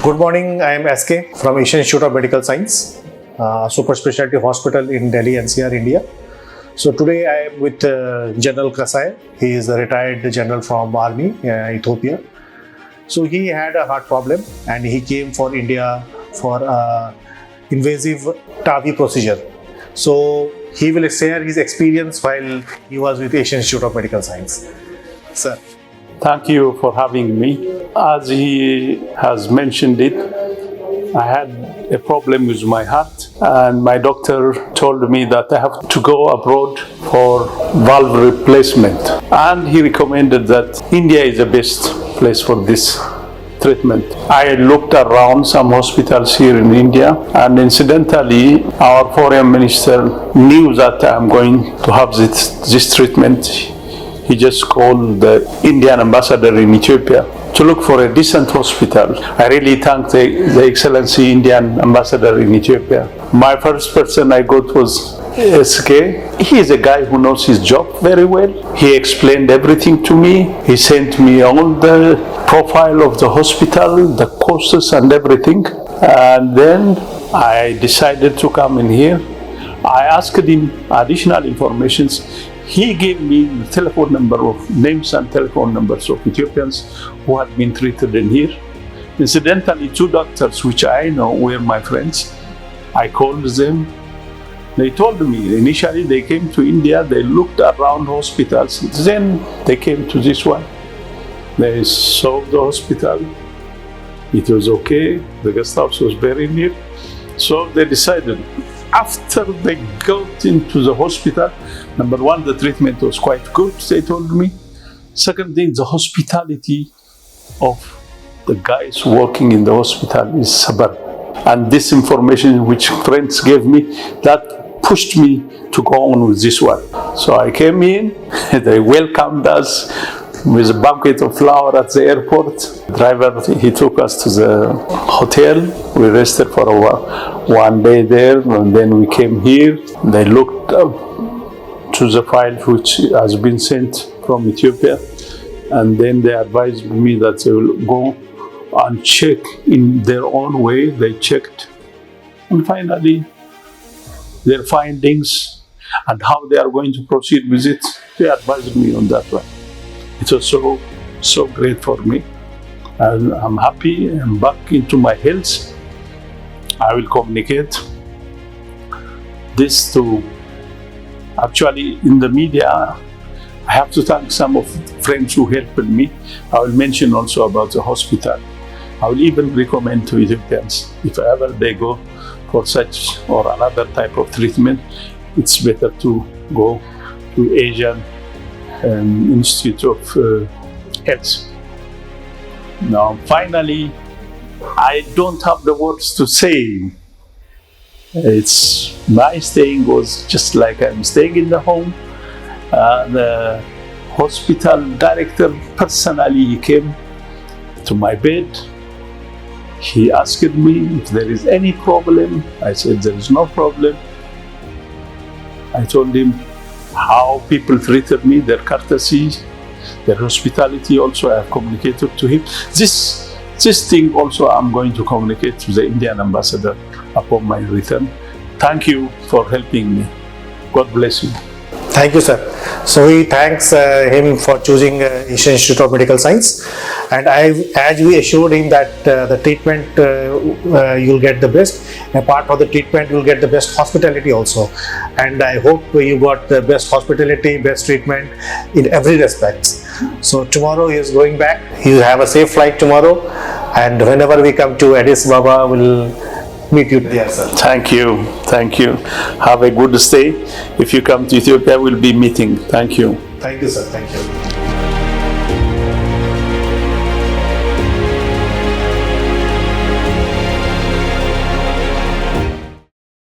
Good morning, I am SK from Asian Institute of Medical Science, Super Specialty Hospital in Delhi, NCR, India. So today I am with General Kassaye. He is a retired general from Army, Ethiopia. So he had a heart problem and he came for India for invasive TAVI procedure. So he will share his experience while he was with Asian Institute of Medical Science. Sir. Thank you for having me. As he has mentioned it, I had a problem with my heart and my doctor told me that I have to go abroad for valve replacement. And he recommended that India is the best place for this treatment. I looked around some hospitals here in India, and incidentally, our foreign minister knew that I'm going to have this treatment. He just called the Indian ambassador in Ethiopia to look for a decent hospital. I really thank the Excellency Indian ambassador in Ethiopia. My first person I got was SK. He is a guy who knows his job very well. He explained everything to me. He sent me all the profile of the hospital, the courses and everything. And then I decided to come in here. I asked him additional informations. He gave me the telephone number of names and telephone numbers of Ethiopians who had been treated in here. Incidentally, two doctors which I know were my friends. I called them. They told me initially they came to India, they looked around hospitals, then they came to this one. They saw the hospital. It was okay. The guest house was very near. So they decided. After they got into the hospital, number one, the treatment was quite good, they told me. Second thing, the hospitality of the guys working in the hospital is superb. And this information which friends gave me, that pushed me to go on with this one. So I came in, they welcomed us with a bucket of flour at the airport. The driver, he took us to the hotel. We rested for one day there, and then we came here. They looked to the file which has been sent from Ethiopia, and then they advised me that they will go and check in their own way. They checked, and finally, their findings and how they are going to proceed with it, they advised me on that one. It was so great for me, and I'm happy. I'm back into my health. I will communicate this to, actually in the media, I have to thank some of the friends who helped me. I will mention also about the hospital. I will even recommend to Ethiopians, if ever they go for such or another type of treatment, it's better to go to Asian Institute of Health. Now, finally, I don't have the words to say. My staying was just like I'm staying in the home. The hospital director personally, he came to my bed. He asked me if there is any problem. I said there is no problem. I told him how people treated me, their courtesy, their hospitality also I have communicated to him. This thing also I'm going to communicate to the Indian ambassador upon my return. Thank you for helping me. God bless you. Thank you, sir. So he thanks him for choosing Asian Institute of Medical Science, and as we assured him that the treatment you'll get the best. Apart from the treatment, you'll get the best hospitality also, and I hope you got the best hospitality, best treatment in every respect. So tomorrow he is going back. He will have a safe flight tomorrow, and whenever we come to Addis Ababa, we'll meet you there, sir. Thank you. Thank you. Have a good stay. If you come to Ethiopia, we'll be meeting. Thank you. Thank you, sir. Thank you.